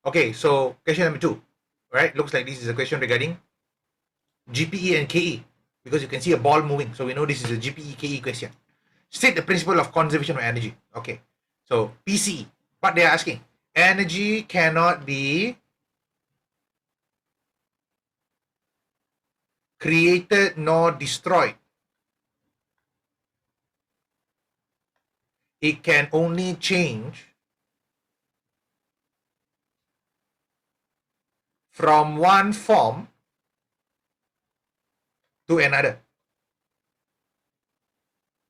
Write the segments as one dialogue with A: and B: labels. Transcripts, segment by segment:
A: Okay, so question number 2, right? Looks like this is a question regarding GPE and KE, because you can see a ball moving. So we know this is a GPE KE question. State the principle of conservation of energy. Okay, so PCE, what they are asking, energy cannot be created nor destroyed. It can only change from one form to another.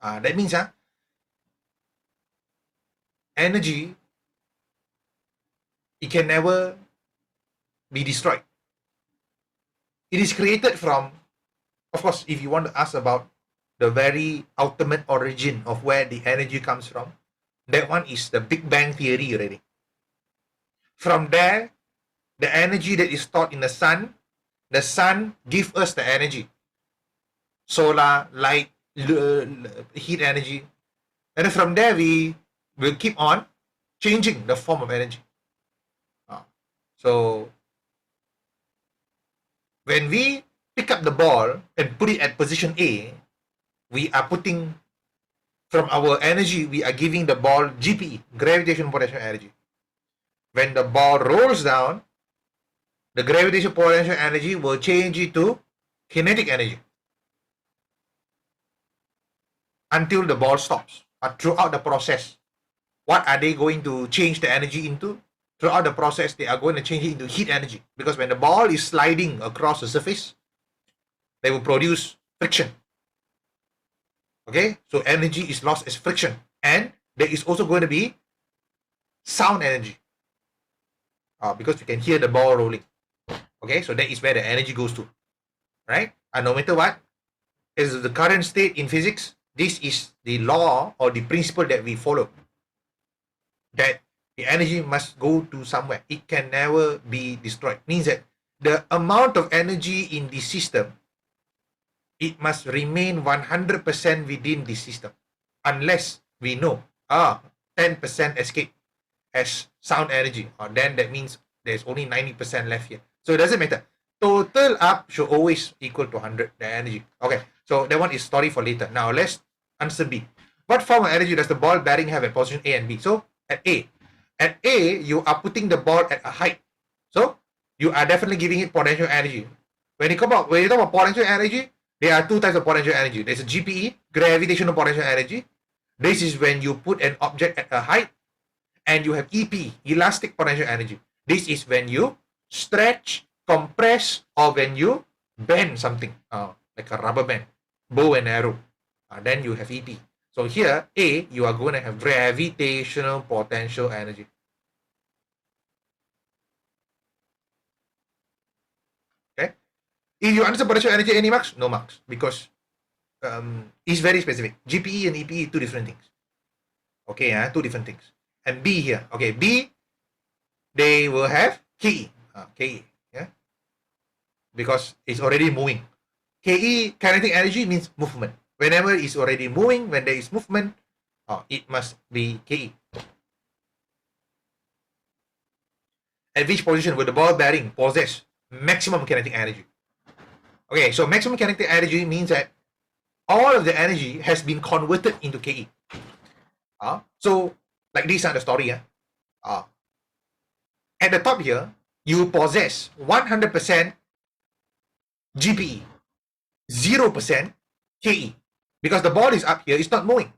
A: That means energy, it can never be destroyed. It is created from, of course, if you want to ask about the very ultimate origin of where the energy comes from, that one is the Big Bang theory already. From there, the energy that is stored in the sun gives us the energy. Solar, light, heat energy. And then from there, we will keep on changing the form of energy. So when we pick up the ball and put it at position A, we are putting, from our energy, we are giving the ball GPE, gravitational potential energy. When the ball rolls down, the gravitational potential energy will change it to kinetic energy until the ball stops. But throughout the process, what are they going to change the energy into? Throughout the process, they are going to change it into heat energy, because when the ball is sliding across the surface, they will produce friction. Okay, so energy is lost as friction, and there is also going to be sound energy, because you can hear the ball rolling. Okay, so that is where the energy goes to, right? And no matter what is the current state in physics, this is the law or the principle that we follow, that the energy must go to somewhere. It can never be destroyed. Means that the amount of energy in the system, it must remain 100% within the system, unless we know 10% escape as sound energy, or then that means there's only 90% left here. So it doesn't matter. Total up should always equal to 100, the energy. Okay, so that one is story for later. Now let's answer B. What form of energy does the ball bearing have at position A and B? So at A, you are putting the ball at a height. So you are definitely giving it potential energy. When you talk about potential energy, there are two types of potential energy. There's a GPE, gravitational potential energy. This is when you put an object at a height, and you have EP, elastic potential energy. This is when you stretch, compress, or when you bend something, like a rubber band, bow and arrow. Then you have EP. So here, A, you are going to have gravitational potential energy. Okay. If you answer potential energy, any marks? No marks, because it's very specific. GPE and EPE, two different things. Okay, two different things. And B here, okay, B, they will have KE, KE, yeah, because it's already moving. KE, kinetic energy, means movement. Whenever it's already moving, when there is movement, it must be KE. At which position will the ball bearing possess maximum kinetic energy? Okay, so maximum kinetic energy means that all of the energy has been converted into KE. So, like this is the story. At the top here, you possess 100% GPE, 0% KE. Because the ball is up here, it's not moving.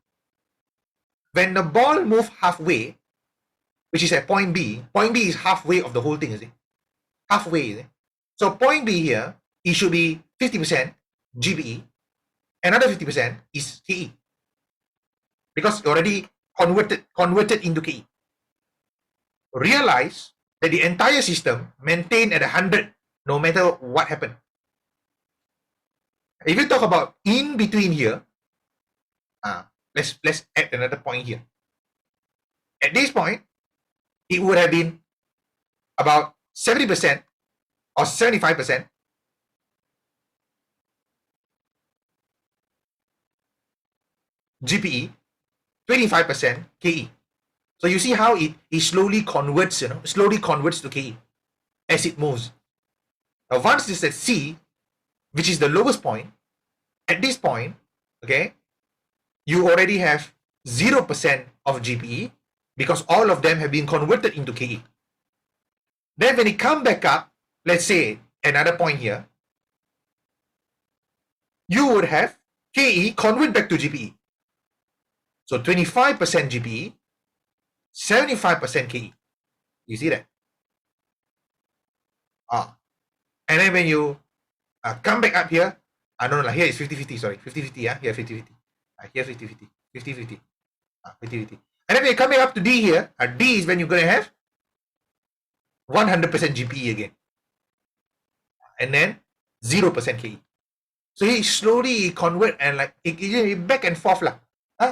A: When the ball moves halfway, which is at point B is halfway of the whole thing, is it? Halfway, is it? So point B here, it should be 50% GPE, another 50% is KE. Because already converted into KE. Realize that the entire system maintained at 100 no matter what happened. If you talk about in between here, let's add another point here. At this point, it would have been about 70% or 75% GPE, 25% KE. So you see how it slowly converts, slowly converts to KE as it moves. Now once it's at C, which is the lowest point, at this point, okay, you already have 0% of GPE because all of them have been converted into KE. Then when it come back up, let's say another point here, you would have KE convert back to GPE. So 25% GPE, 75% KE. You see that? And then when you come back up here, I don't know, here is 50-50, sorry, 50-50, yeah, here 50-50. Here 50-50, 50-50, 50-50. And then when you come back up to D here, D is when you're going to have 100% GPE again. And then 0% KE. So he slowly convert and like it back and forth lah.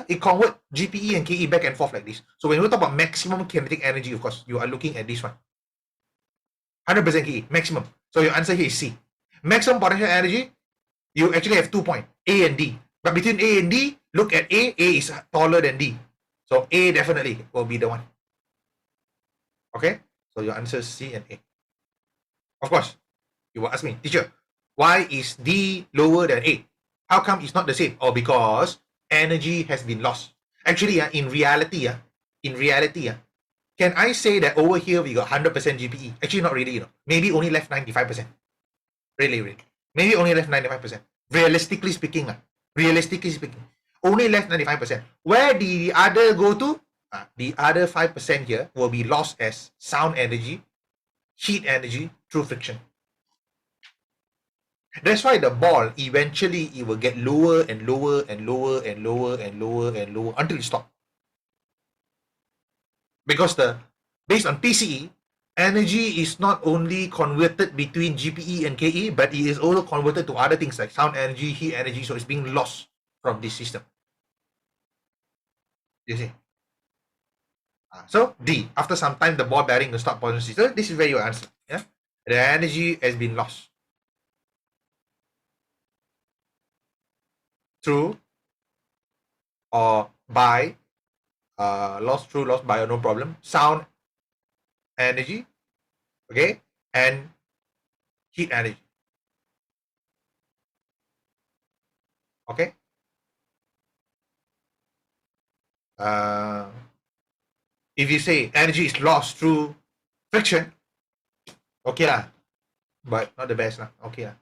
A: It convert GPE and KE back and forth like this. So when we talk about maximum kinetic energy, of course, you are looking at this one. 100% KE, maximum. So your answer here is C. Maximum potential energy, you actually have 2 points, A and D. But between A and D, look at A. A is taller than D. So A definitely will be the one. Okay? So your answer is C and A. Of course, you will ask me, teacher, why is D lower than A? How come it's not the same? Or because energy has been lost. Actually, in reality, can I say that over here we got 100% GPE? Actually, not really, Maybe only left 95%. Really. Maybe only left 95%. Realistically speaking, only left 95%. Where did the other go to? The other 5% here will be lost as sound energy, heat energy through friction. That's why the ball eventually it will get lower and lower and lower and lower and lower and lower until it stops. Because based on PCE, energy is not only converted between GPE and KE, but it is also converted to other things like sound energy, heat energy, so it's being lost from this system. You see? So D, after some time, the ball bearing will stop position. So this is where your answer. Yeah, the energy has been lost through or by lost through, lost by, no problem. Sound energy, okay, and heat energy. Okay. If you say energy is lost through friction, okay lah, but not the best lah. Okay lah.